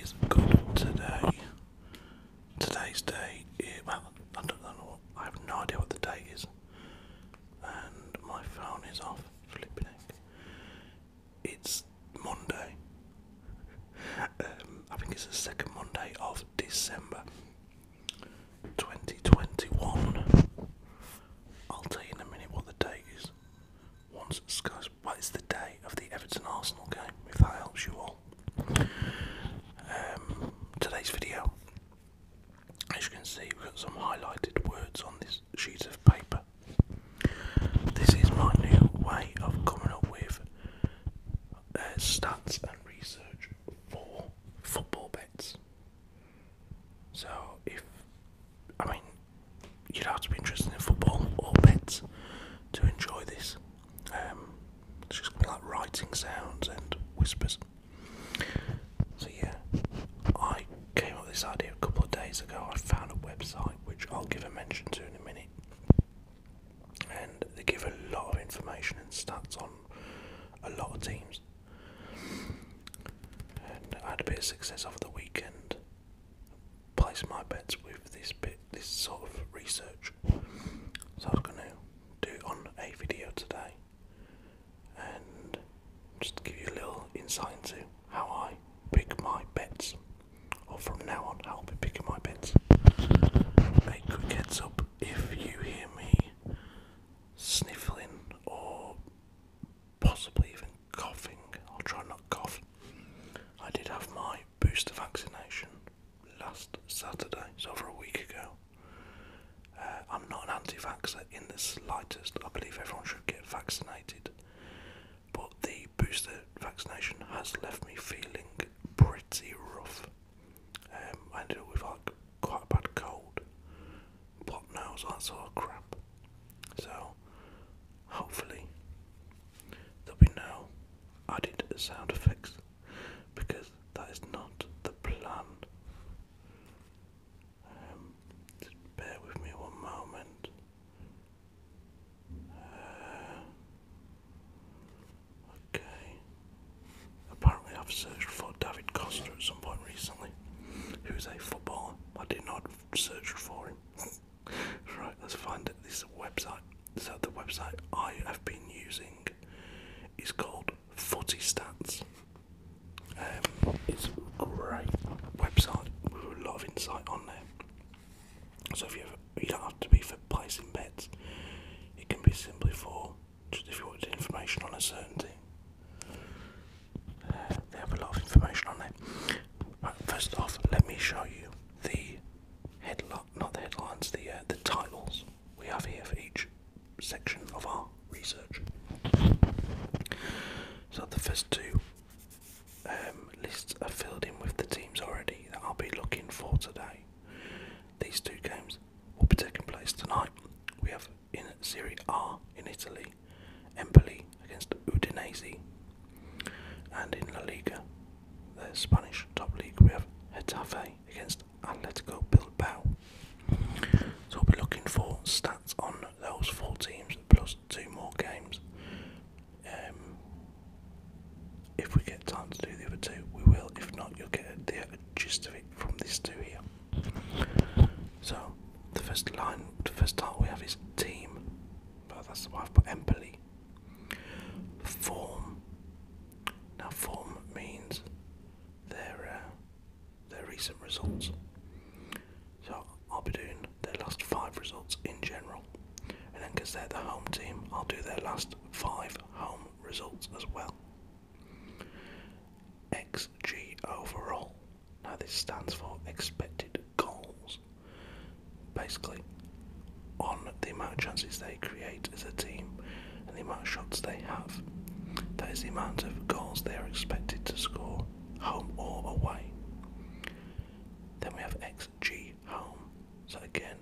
is good today. Today's day, well, I don't know, I have no idea what the date is. And my phone is off, flipping heck. It's Monday. I think it's the second Monday of December 2021. I'll tell you in a minute what the date is. Once it's the day of the Everton-Arsenal game, if that helps you all. Today's video, as you can see, we've got some highlighted words on this sheet of paper. This is my new way of coming up with stats and research for football bets. So you'd have to be interested in football or bets to enjoy this. It's just going to be like writing sounds and whispers. So yeah, I came up with this idea a couple of days ago. I found a website which I'll give a mention to in a minute, and they give a lot of information and stats on a lot of teams. And I had a bit of success over the weekend placing my bets with this sort of research. So I was going to do it on a video today and just give you a little insight into how I pick my bets, or from now on I'll be picking my bets. A quick heads up, if you hear me sniffling or possibly even coughing, I'll try not to cough. I did have my booster vaccination last Saturday, so over a week ago. I'm not an anti-vaxxer in the slightest. I believe everyone should get vaccinated, but the booster vaccination has left me feeling pretty rough. I ended up with quite a bad cold, blocked nose, that sort of crap. So hopefully there'll be no added sound effects, because that is not the plan. Just bear with me one moment. Okay. Apparently I've searched for David Costa at some point recently, who's a footballer. I did not search for him. Right, let's find this website. So the website I have been using is called Footy Stats. It's a great website with a lot of insight on there. So if you don't have to be for placing bets. It can be simply for just if you wanted information on a certain team. They have a lot of information on there. Right, first off, let me show you the the titles we have here for each section of our research. So the first two lists are filled in with the teams already that I'll be looking for today. These two games will be taking place tonight. We have in Serie A in Italy, Empoli against Udinese, and in La Liga, the Spanish top league, we have Getafe against Atletico Bilbao. So we'll be looking for stats on those four teams plus two more games. If we get time to do the other two, we will. If not, you'll get the gist of it from these two here. So the first title we have is team, but that's why I've put Empoli. Form. Now form means their recent results. So I'll be doing their last 5 results in general, and then because they're the home team, I'll do their last 5 home results as well. XG overall. Now this stands for expected goals. Basically, on the amount of chances they create as a team and the amount of shots they have, that is the amount of goals they are expected to score, home or away. Then we have XG home. So again,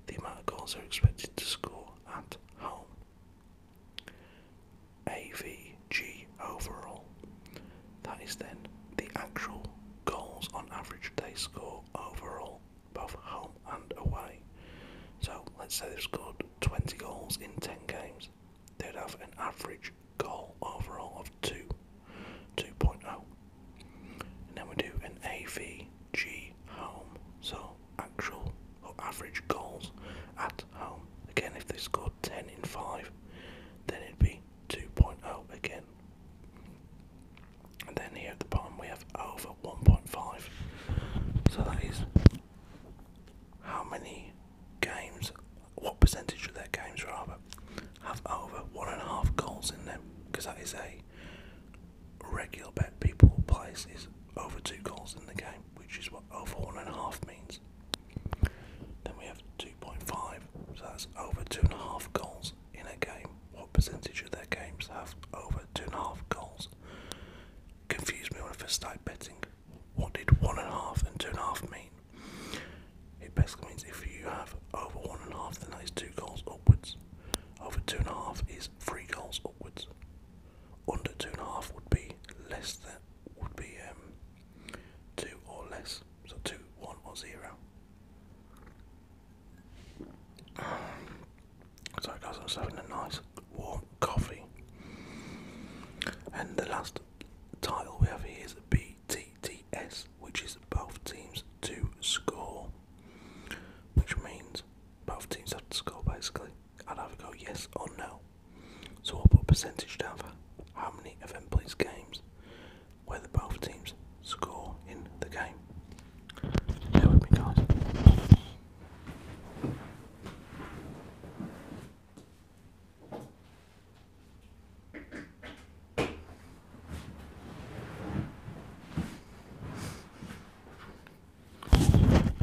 the amount of goals they're expected to score at home. AVG overall. That is then the actual goals on average they score overall, both home and away. So let's say they've scored 20 goals in 10 games. They'd have an average goal overall of 2.0. And then we do an AVG home, so actual or average goals at home. Again, if they scored 10 in 5, then it'd be 2.0 again. And then here at the bottom we have over 1.5. So that is how many games, what percentage of their games rather, have over 1.5 goals in them, because that is a regular bet people will place, is over 2 goals in the game, which is what over 1.5 means. Then we have 2.5, so that's over 2.5 goals in a game. What percentage of their games have over 2.5 goals? Confused me when I first started betting. What did 1.5 and 2.5 mean? It basically means if you have over 1.5, then that is 2 goals upwards. Over 2.5 is 3 goals upwards. Under 2.5 would be less than, 2 or less. So 2, 1 or 0. Sorry guys, I'm just having a nice warm coffee. And the last title we have here is BTTS, which is both teams to score, which means both teams have to score basically. I'd either go yes or no. So I'll put a percentage down for how many of Emily's games whether both teams score in the game. Bear with me guys.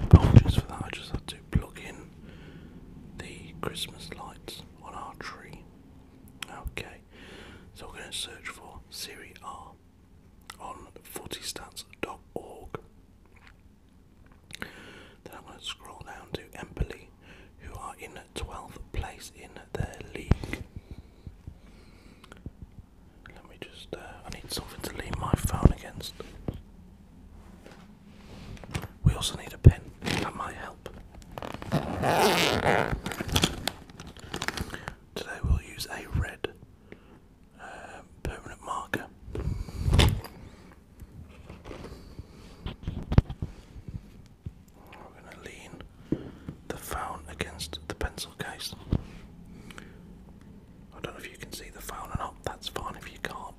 Apologies for that, I just had to plug in the Christmas lights on our tree. Okay, so we're going to search for Serie A on footystats.org. Then I'm going to scroll down to Empoli, who are in 12th place in their league. Let me just, I need something to lean my phone against. We also need a pen, that might help. Today we'll use a red permanent marker. We're going to lean the phone against the pencil case. I don't know if you can see the phone or not, that's fine if you can't.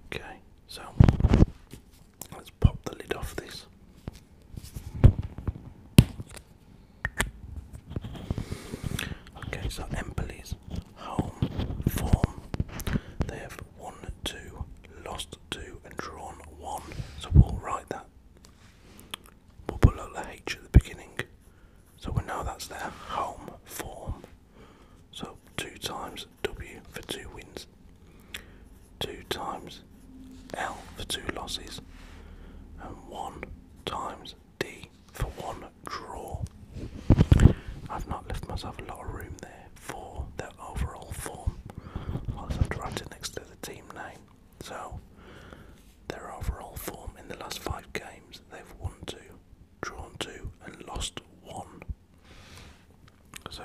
Okay, so let's pop the lid off this. Okay, so Empoli's home form, they have won 2, lost 2 and drawn 1, so we'll write that. We'll put a little H at the beginning, so we know that's their home form. So 2 times W for 2 wins, 2 times L for 2 losses, and 1 times D for 1 draw. I've not left myself a lot of room there for their overall form. I'll just have to write it next to the team name. So their overall form in the last 5 games, they've won 2, drawn 2 and lost 1. So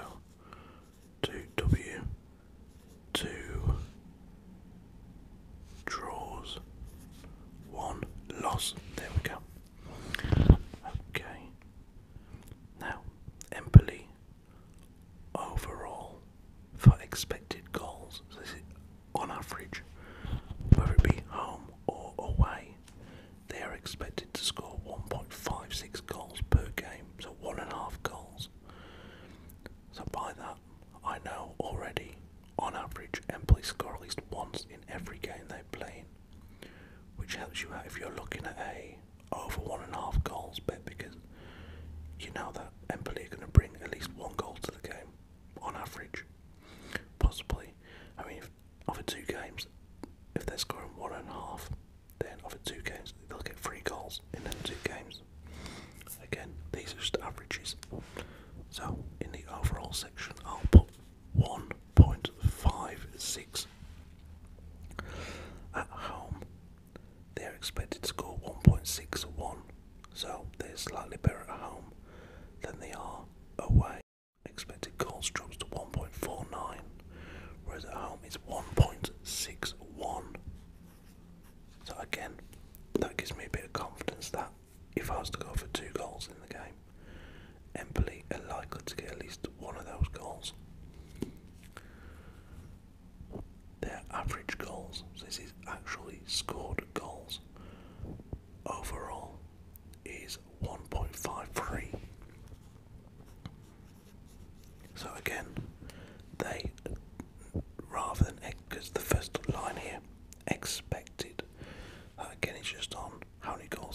2W, 2 draws, 1 loss. There we go. Okay. Now, Empoli overall for expected goals. So this is on average, whether it be home or away, they are expected to score 1.56 goals per game, so 1.5 goals. So by that, I know already, on average, Empoli score at least once in every game they play in, which helps you out if you're looking at a over 1.5 goals bet, because you know that Empoli are going to bring at least 1 goal to the game, on average. Possibly, I mean, if, over 2 games, if they're scoring 1.5, then over 2 games, they'll get 3 goals in them 2 games. Again, these are just averages. So, in the overall section, I'll put 1.56. At home, they're expected to score 1.61, so they're slightly better at home than they are away. Expected goals drops to 1.49, whereas at home it's 1.61. So again, that gives me a bit of confidence that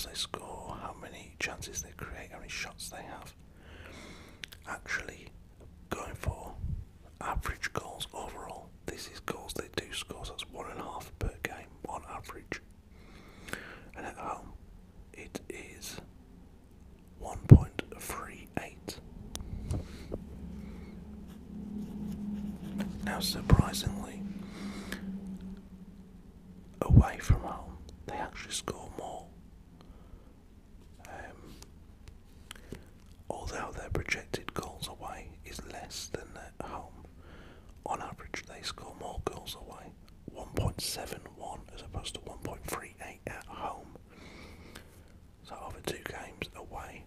goals they score, how many chances they create, how many shots they have. Actually, going for average goals overall, this is goals they do score, so that's 1.5 per game on average. And at home, it is 1.38. Now, surprisingly, away from home, they actually score more. Although their projected goals away is less than at home, on average they score more goals away, 1.71 as opposed to 1.38 at home. So over 2 games away,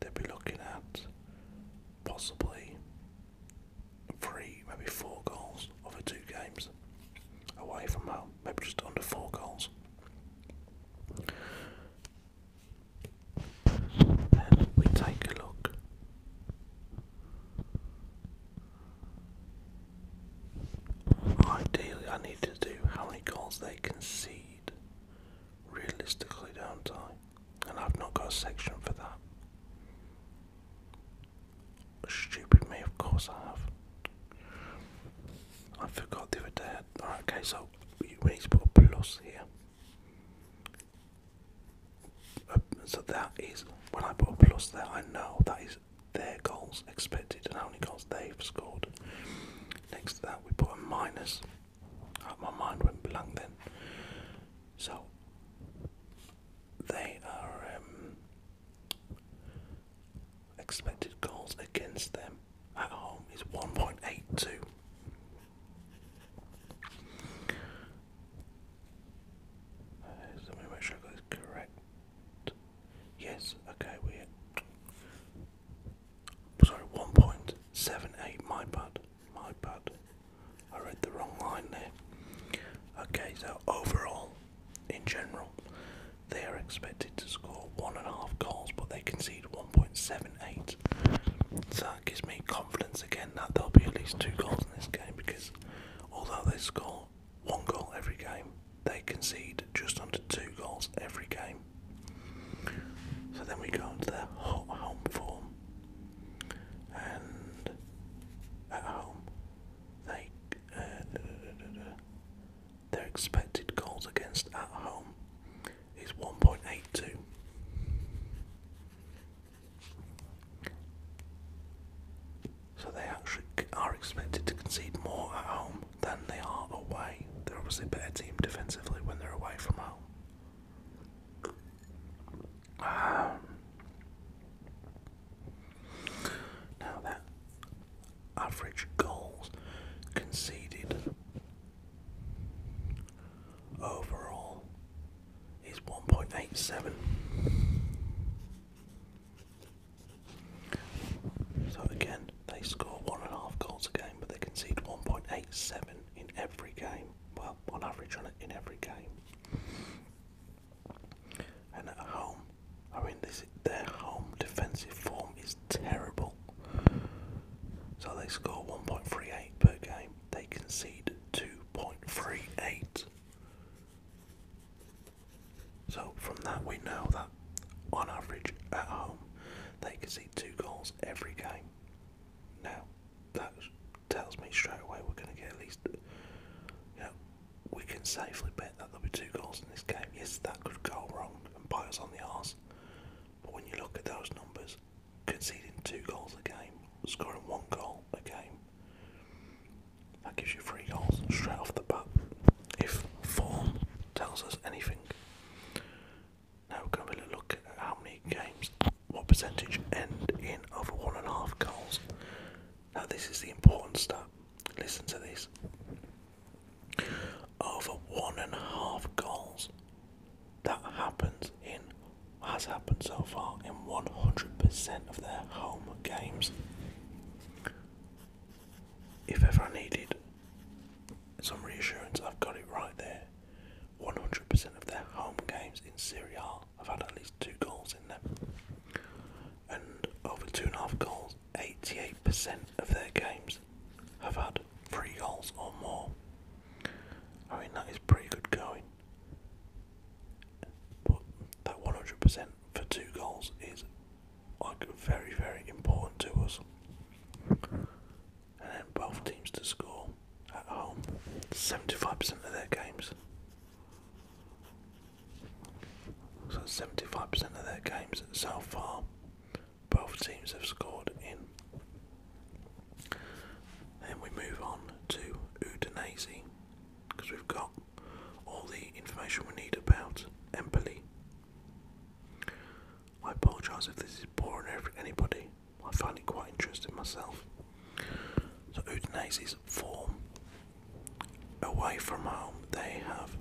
they'd be looking at possibly 3, maybe 4 goals over 2 games away from home, maybe just under 4 goals. Then we take a look. Ideally, I need to do how many goals they concede realistically, don't I? And I've not got a section for that. Stupid me, of course I have. I forgot the other day. Alright, okay, so we need to put a plus here. So that is, when I put a plus there, I know that is their goals expected and how many goals they've scored. Next to that, we put a minus. My mind went blank then. So they are expected goals against them at home is 1.82. Let me make sure I got this correct. Yes, okay, sorry, 1.78, my bad. I read the wrong line there. Okay, so overall, in general, they are expected to score 1.5 goals, but they concede 1.78. So that gives me confidence again that there'll be at least 2 goals in this game, because although they score 1 goal every game, they concede just under 2 goals every game. So then we go into their home form, and at home, their expected goals against at home is 1.82. So they actually are expected to concede more at home than they are away. They're obviously a better team defensively when they're away from home. Now that average goals conceded overall is 1.87. So again, they score 1.5 goals a game, but they concede 1.87 in every game. Well, on average in every game. And at home, I mean, their home defensive form is terrible. So they score 1.38 per game. They concede 2.38. So from that we know that on average at home they concede 2 goals every game. Now that tells me straight away we're going to get at least, we can safely bet that there'll be 2 goals in this game. Yes, that could go wrong and bite us on the arse, but when you look at those numbers, conceding 2 goals a game, scoring 1 goal a game, that gives you 3 goals straight off the bat, if form tells us anything. Now we're going to look at how many games, what percentage end in over 1.5 goals. Now this is the important stat. Listen to this. Over 1.5 goals. That has happened so far in 100% of their home games. If ever I needed some reassurance, I've got it right there. 100% of their home games in Serie A have had at least 2 goals in them. And over 2.5 goals, 88% of their games have had 3 goals or more. I mean, that is pretty good going. But that 100% 75% for 2 goals is like very, very important to us. And then both teams to score at home 75% of their games. So 75% of their games so far, both teams have scored in. Then we move on to Udinese, because we've got all the information we need about Empoli. I apologise if this is boring anybody. I find it quite interesting myself. So Udinese's form away from home, they have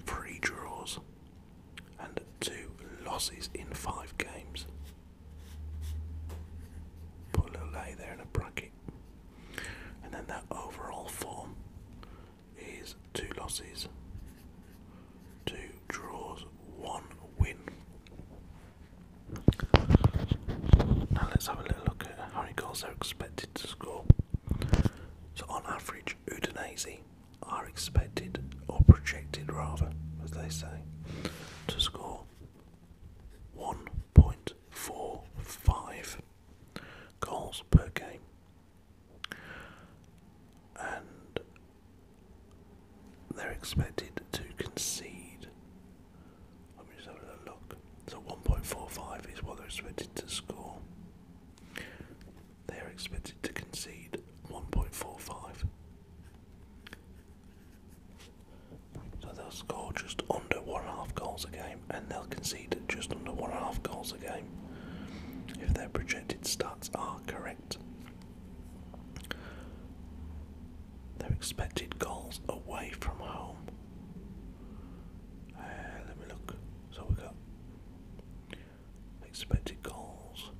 3 draws and 2 losses in 5 games. Put a little A there in a bracket. And then that overall form is 2 losses, 2 draws, 1 win. Now let's have a little look at how many goals they're expected to score. So on average, Udinese are expected, or projected rather, as they say, to score 1.45 goals per game. And they're expected to concede. Let me just have a little look. So 1.45 is what they're expected to score. They're expected to concede 1.45. So they'll score just under 1.5 goals a game, and they'll concede just under 1.5 goals a game if their projected stats are correct. Their expected goals away from home. Let me look. So we got expected goals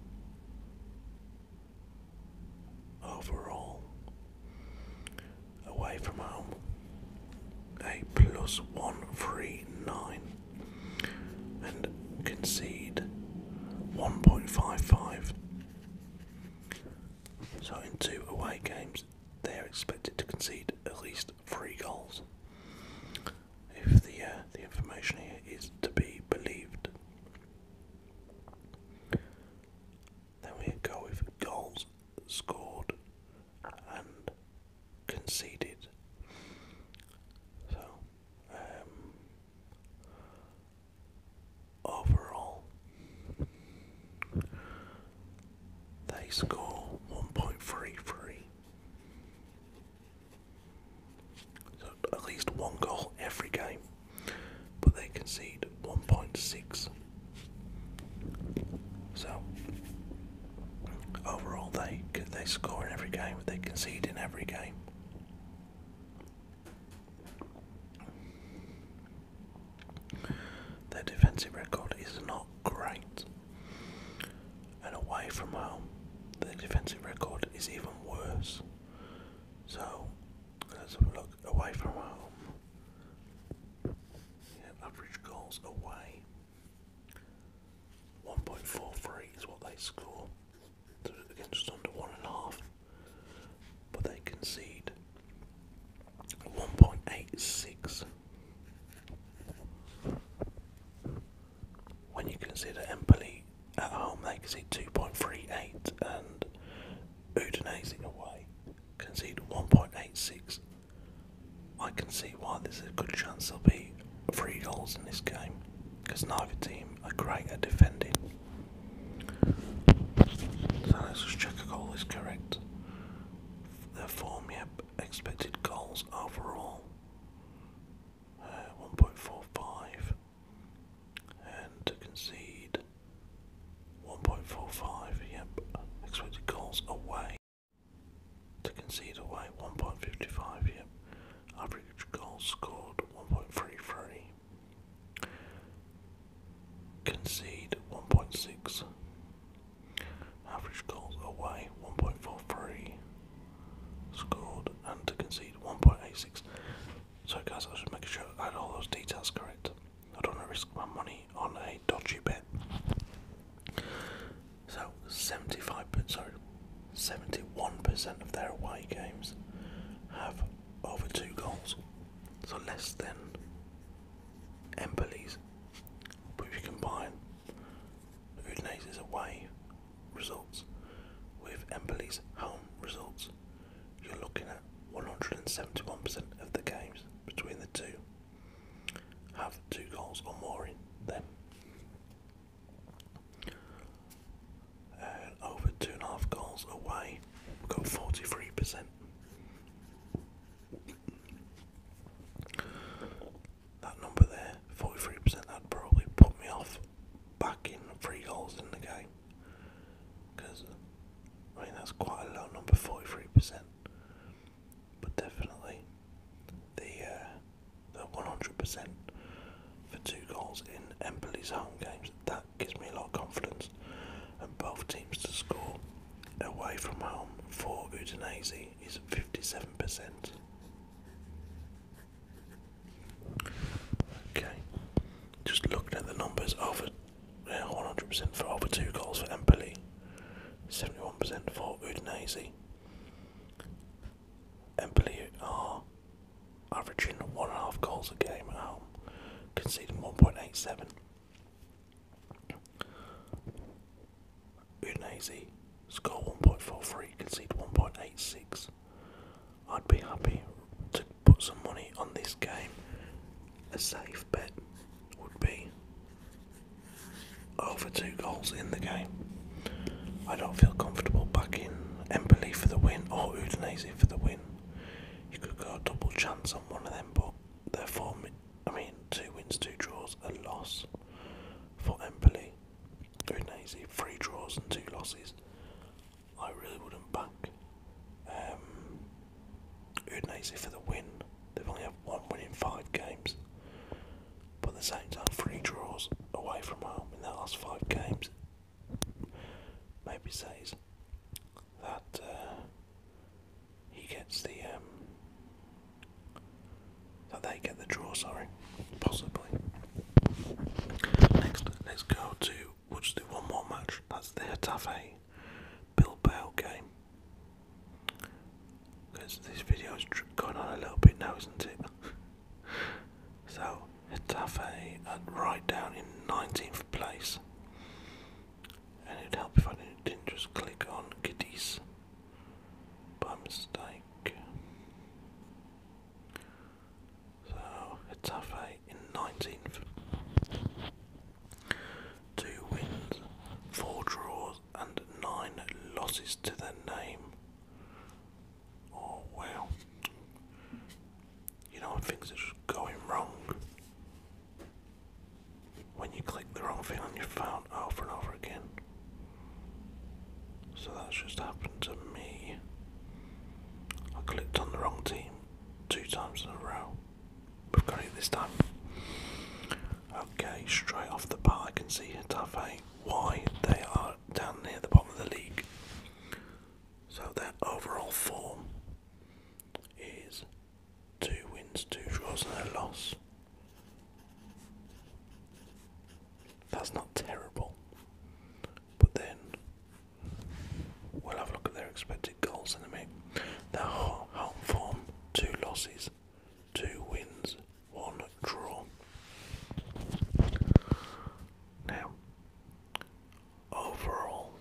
overall away from home. A +139 and concede 1.55. So in 2 away games, they are expected to concede at least 3 goals. If the information here is to be believed, then we go with goals scored and conceded. So overall, they score 1.33. So at least 1 goal every game, but they concede 1.6. So overall, they score in every game, but they concede in every game. Their defensive record is not great, and away from home, their defensive record is even worse. So let's have a look. Away from home, average goals away 1.43 is what they score. So again, just under 1.5, but they concede 1.86. When you consider Empoli at home, they concede 2.38, and Udinese away concede 1.86. I can see why there's a good chance there'll be 3 goals in this game, because neither team are great at defending. So let's just check a goal is correct. Their form, yep, expected goals overall 1.45, and to concede 1.45, yep. Expected goals away, to concede away 1.55, yep. Average goals scored 1.33, concede 1.6, average goals away 1.43, scored, and to concede 1.86. So guys, I was just making sure I had all those details correct. I don't want to risk my money on a dodgy bet. So 71% of their away games have over 2 goals, so less than Empoli's. But if you combine 71% of the games between the two have 2 goals or more in them. And over 2.5 goals away, we've got 43%. That number there, 43%, that'd probably put me off backing 3 goals in the game. Because, I mean, that's quite a low number, 43%. But definitely, the 100% for 2 goals in Empoli's home games, that gives me a lot of confidence. And both teams to score away from home for Udinese is 57%. Okay, just looking at the numbers, over 100% for over 2 goals for Empoli, 71% for Udinese. Empoli are averaging 1.5 goals a game at home, conceding 1.87. Udinese score 1.43, concede 1.86. I'd be happy to put some money on this game. A safe bet would be over 2 goals in the game. I don't feel comfortable backing Empoli for the win or Udinese for the win. You could go a double chance on one of them, but therefore, 2 wins, 2 draws, a loss for Empoli. Udinese, 3 draws and 2 losses. I really wouldn't back Udinese for the win. They've only had 1 win in 5 games, but at the same time 3 draws away from home in their last 5 games maybe says that he gets the that they get the draw, possibly. Next, let's go to, we'll just do one more match. That's the Getafe Bilbao game. Because this video is going on a little bit now, isn't it? So, Getafe are right down in 19th place. And it'd help if I didn't just click on Cadiz by mistake. So, Getafe in 19th. 2 wins, 4 draws, and 9 losses to their name. Oh wow. You know when things are just going wrong? When you click the wrong thing on your phone over and over again. So that's just happened to me. I clicked on the wrong team 2 times in a row. We've got it this time. Okay, straight off the bat I can see Getafe, why they are down near the bottom of the league. So their overall form is 2 wins, 2 draws and a loss. That's not terrible. But then we'll have a look at their expected goals in a minute. Their home form, 2 losses, 2 wins, 1 draw. Now, overall,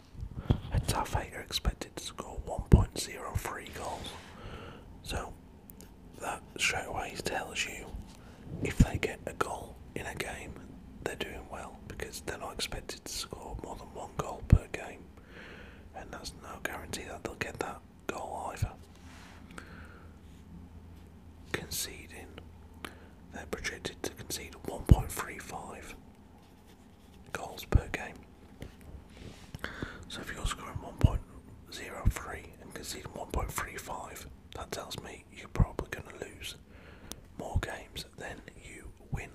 Getafe are expected to score 1.03 goals. So that straight away tells you if they get a goal in a game, they're doing well, because they're not expected to score more than 1 goal per game, and that's no guarantee that they'll get that goal either. Conceding, they're projected to concede 1.35 goals per game. So if you're scoring 1.03 and conceding 1.35, that tells me you're probably going to lose more games than you win.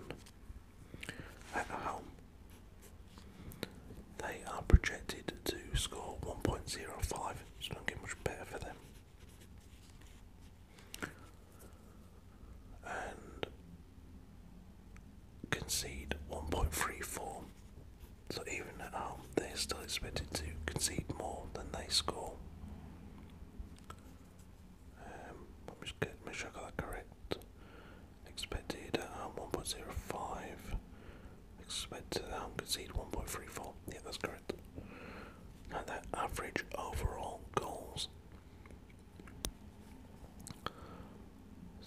At home, they are projected to score 1.05. It's not getting much better for them. And concede 1.34. So even at home, they're still expected to concede more than they score. Let me just make sure I got that correct. Expected at home 1.05. Expected at home concede 1.34. Yeah, that's correct. Now their average overall goals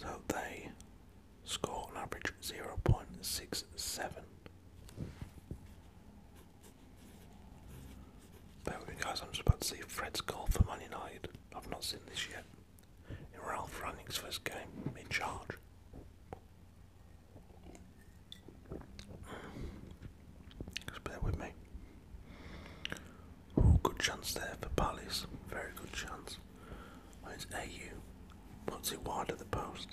So they score on average 0.67. Bear with me guys, I'm just about to see Fred's goal for Man United. I've not seen this yet. In Ralph Rangnick's first game in charge. Just bear with me. Oh, good chance there for Palace. Very good chance. Oh, it's AU. Puts it wide of the post.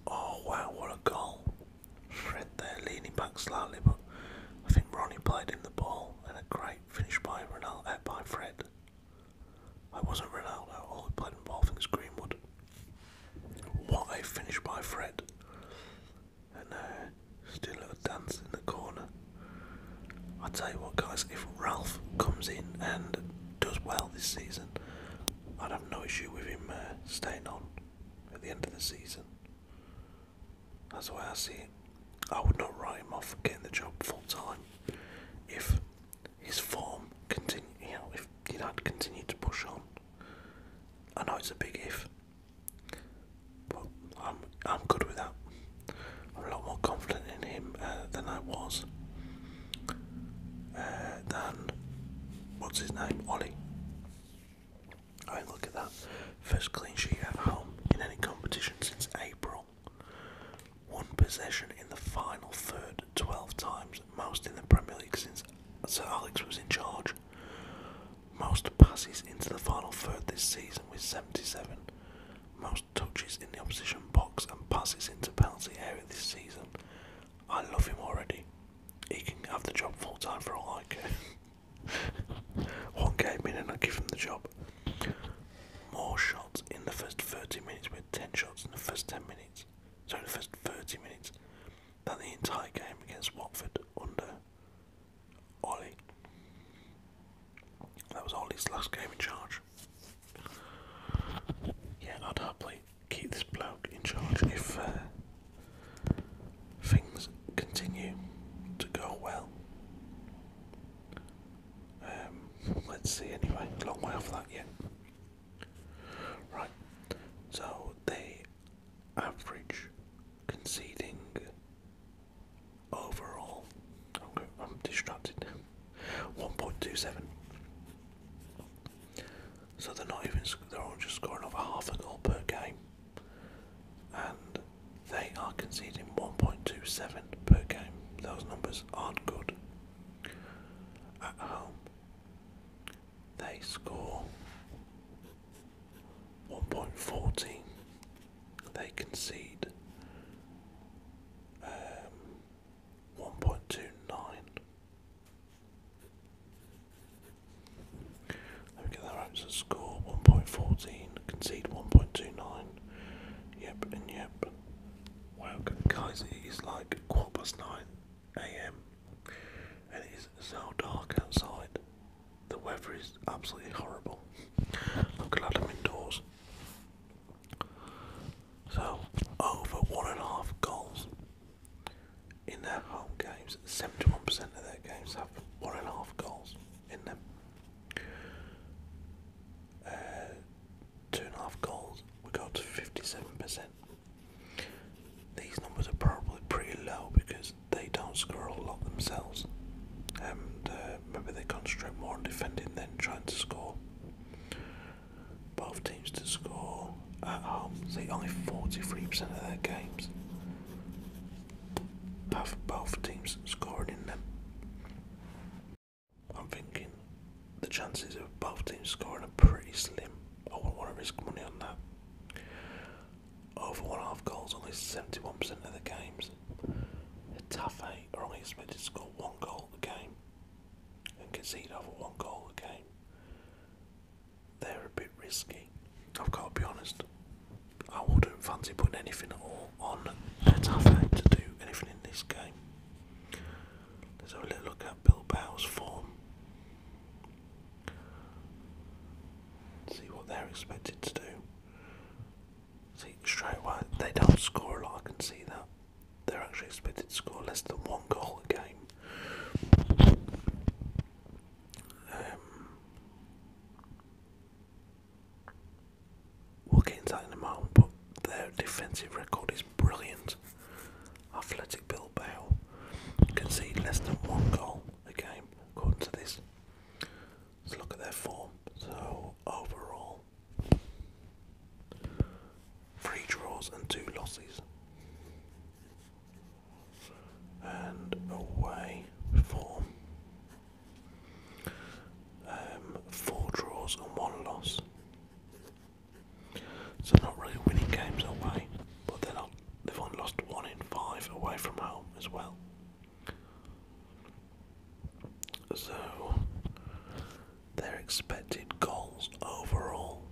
Oh wow, what a goal. Fred there leaning back slightly, but I think Ronnie played in the ball and a great finish by by Fred. It wasn't Ronaldo, all who played in the ball, I think it's Greenwood. What a finish by Fred. And still a little dance in the corner. I tell you what guys, if Ralph comes in and does well this season, I'd have no issue with him staying on at the end of the season. That's the way I see it. I would not write him off for getting the job full time if his form continue. If United continue to push on. I know it's a big if, but I'm good with that. I'm a lot more confident in him than I was. Than what's his name, Ollie. I mean, look at that. First clean sheet at home in any competition since April. One possession in the final third 12 times, most in the Premier League since Sir Alex was in charge. Most passes into the final third this season with 77. Most touches in the opposition box and passes into penalty area this season. I love him already. He can have the job full time for all I care. One game in and I give him the job. More shots in the first 30 minutes with 10 shots in the first 10 minutes. Sorry, the first 30 minutes than the entire game against Watford under Ollie. That was Ollie's last game in charge. Yeah, I'd happily keep this bloke in charge if things continue to go well. Let's see anyway, a long way off that yet. Right, so they average conceding overall, I'm distracted now, 1.27. So they're not even, they're only just scoring over half a goal per game, and they are conceding 1.27 per game. Those numbers aren't good. At home, they score 1.14. They concede 1.29. Let me get that right. So score 1.14, concede 1.29. Yep, and yep. Wow, guys, it is like 9:15 AM, and it is so dark outside. The weather is absolutely horrible. I'm glad I'm indoors. So, over 1.5 goals in their home games. 71% of their games have 1.5 goals in them. 2.5 goals, we go to 57%. These numbers are probably pretty low because they don't score a lot themselves. And maybe they concentrate more on defending than trying to score. Both teams to score at home. See, only 43% of their games have both teams scoring in them. I'm thinking the chances of both teams scoring are pretty slim. I wouldn't want to risk money on that. Over 1.5 goals, only 71% of the games. Tafe are only expected to score 1 goal a game and concede over 1 goal a game. They're a bit risky, I've got to be honest. I wouldn't fancy putting anything at all on Tafe to do anything in this game. Let's have a little look at Bilbao's form. See what they're expected to do. See, straight away, they don't score a lot, I can see that. They're actually expected to score less than 1 goal a game. defensive record is brilliant. Athletic Bilbao concede less than 1 goal a game, according to this. Let's look at their form. So, overall, 3 draws and 2 losses. And away form, 4 draws and 1 loss. So not really winning games away, but they've only lost 1 in 5 away from home as well. So their expected goals overall,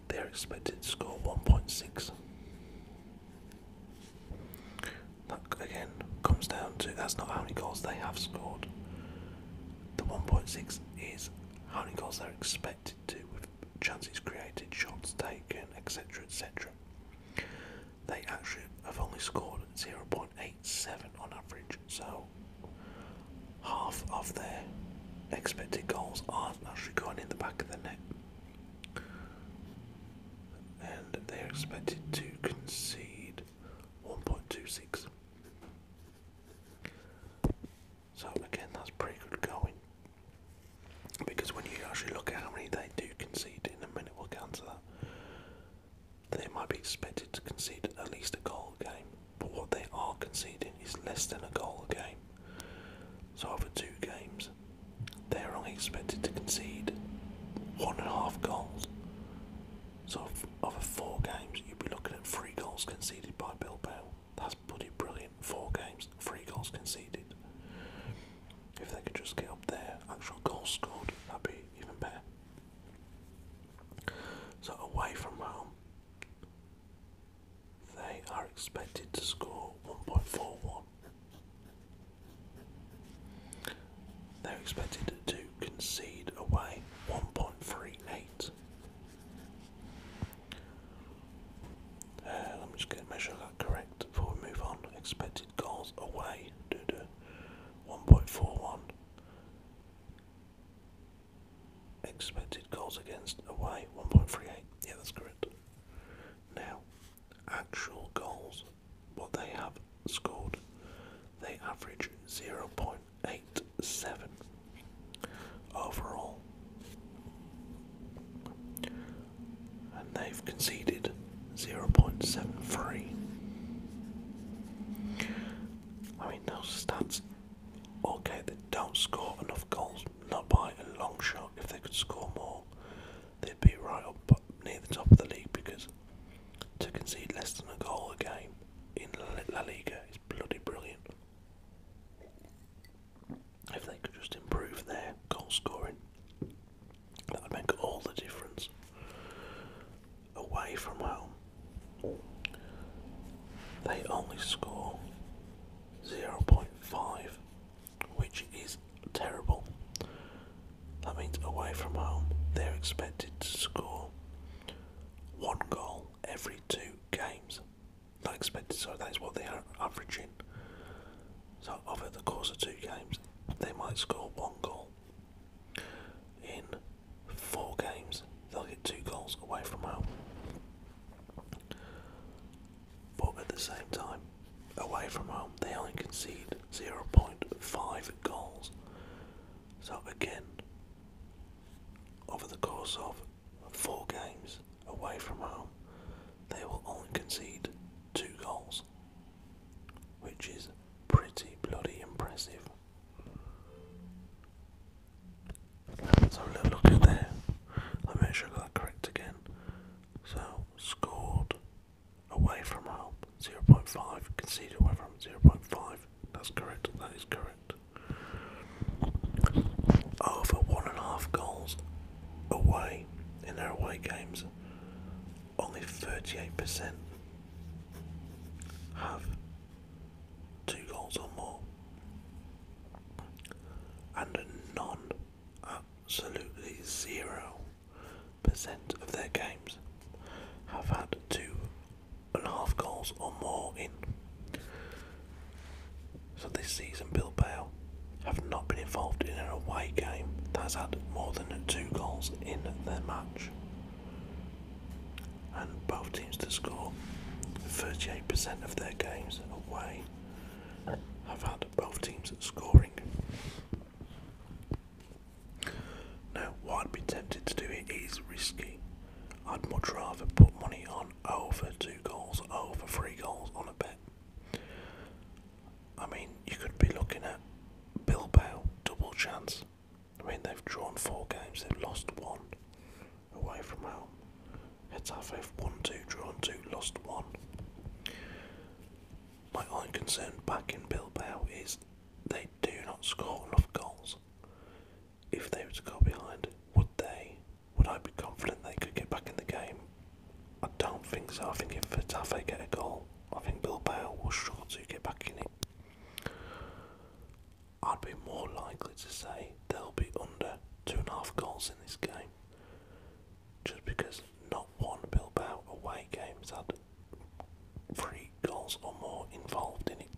they're expected to score 1.6. That again comes down to, that's not how many goals they have scored. The 1.6 is how many goals they're expected to, with chances created, shots taken, etc, etc. They actually have only scored 0.87 on average, so half of their expected goals aren't actually going in the back of the net. And they're expected to concede 1.26. So again, that's pretty good going. Because when you actually look at how many they do concede, in a minute we'll get onto that, they might be expected to concede at least a goal a game, but what they are conceding is less than a goal a game. So over 2 games, they're only expected to concede 1.5 goals. So over 4 games, you'd be looking at 3 goals conceded by Bilbao. That's bloody brilliant. 4 games, 3 goals conceded. If they could just get up there, actual goals scored, that'd be even better. So away from home, they are expected to score 1.41. They're expected to concede away 1.38. Let me just measure that correct before we move on. Expected goals away, 1.41. Expected goals against away, 1.38. Yeah, that's correct. Now, actual goals, what they have scored, they average 0.87 overall. And they've conceded 0.73. I mean, those stats, okay, they don't score enough goals, not by a long shot. If they could score more, they'd be right up near the top of the league, because to concede less than a goal a game in La Liga is bloody brilliant. If they could just improve their goal scoring, that would make all the difference. Away from home, they only score 0.5, which is terrible. That means away from home, they're expected to score 1 goal every 2 games. Not expected, so that is what they are averaging. So over the course of 2 games, they might score 1 goal. In 4 games, they'll get 2 goals away from home. But at the same time, away from home, they only concede 0.5 goals. So again, over the course of 4 games away from home, they will only concede 2 goals, which is pretty bloody impressive. So a little look at there. Let me make sure I got that correct again. So scored away from home 0.5, conceded away from 0.5. That's correct. That is correct. Over 1.5 goals away in their away games, only 38% have 2 goals or more, and none, absolutely 0% of their games have had 2.5 goals or more in. So this season Bilbao have not been involved in an away game that has had more than 2 goals in their match. and both teams to score 38% of their games away have had both teams scoring. Now, what I'd be tempted to do here is risky. I'd much rather put money on over 2 goals, over 3 goals on a bet. I mean, you could be looking at Bilbao, double chance. I mean, they've drawn 4 games, they've lost 1 away from home. Getafe won 2, drawn 2, lost 1. My only concern back in Bilbao is they do not score enough goals. If they were to go behind, would I be confident they could get back in the game? I don't think so. I think if Getafe get a goal, I think Bilbao will struggle to get back in it. I'd be more likely to say they'll be under 2.5 goals in this game, just because not one Bilbao away game has had 3 goals or more involved in it.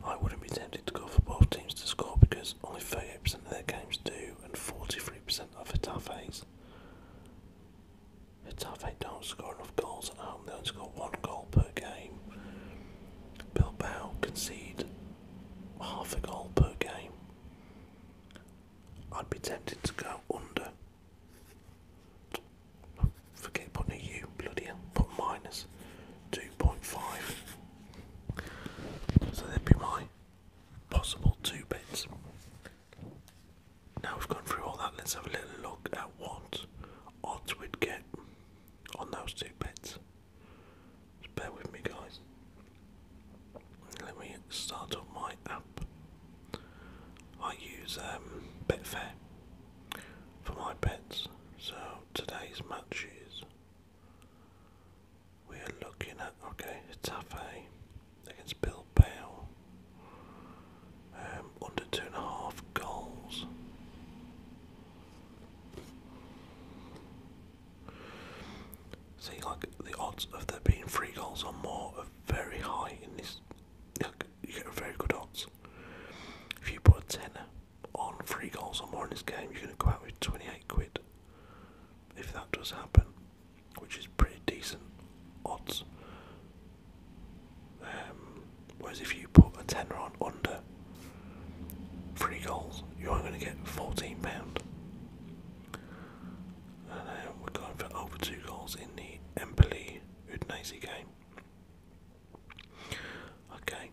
I wouldn't be tempted to go for both teams to score because only 38% of their games do, and 43% of Getafe's. Getafe don't score enough goals at home, they only score 1 goal per game. Bilbao concede half a goal per game. I'd be tempted to go under. Forget putting a U, bloody hell, put minus 2.5. So that'd be my possible 2 bets. Now we've gone through all that, let's have a little look at what odds we'd get on those 2 bets. Just bear with me, guys. Let me start up my app. I use Betfair for my bets. So today's matches, we are looking at, okay, Getafe against Bilbao, under 2.5 goals. See, like, the odds of there being 3 goals or more are very high in this. Like, you get very good odds. If you put a tenner on 3 goals or more in this game, you're going to go out with 28 quid. If that does happen, which is pretty decent odds. Whereas if you put a tenner on under 3 goals, you're only going to get £14. And we're going for over 2 goals in the Empoli Udinese game. Okay,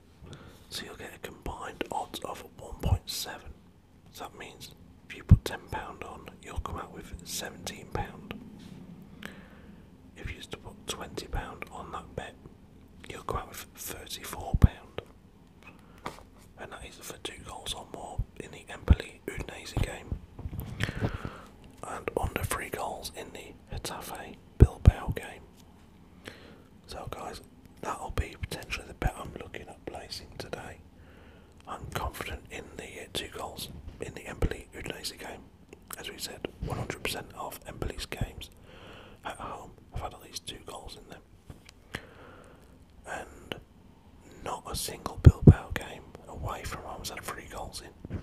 so you'll get a combined odds of 1.7. So that means if you put £10 on, you'll come out with £17. If you used to put £20 on that bet, you'll come out with £34. And that is for 2 goals or more in the Empoli Udinese game. And under 3 goals in the Getafe Bilbao game. So guys, that'll be potentially the bet I'm looking at placing today. I'm confident in the 2 goals in the Empoli Udinese game. As we said, 100% of Empoli's games at home have had at least 2 goals in them. And not a single Bilbao game away from home has had 3 goals in.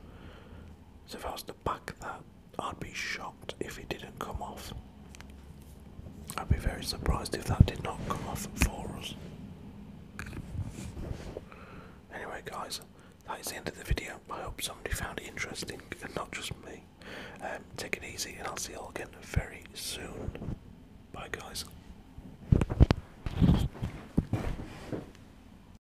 So if I was to back that, I'd be shocked if it didn't come off. I'd be very surprised if that did not come off for us. Anyway guys, that is the end of the video. I hope somebody found it interesting and not just me. Take it easy and I'll see you all again very soon. Bye guys.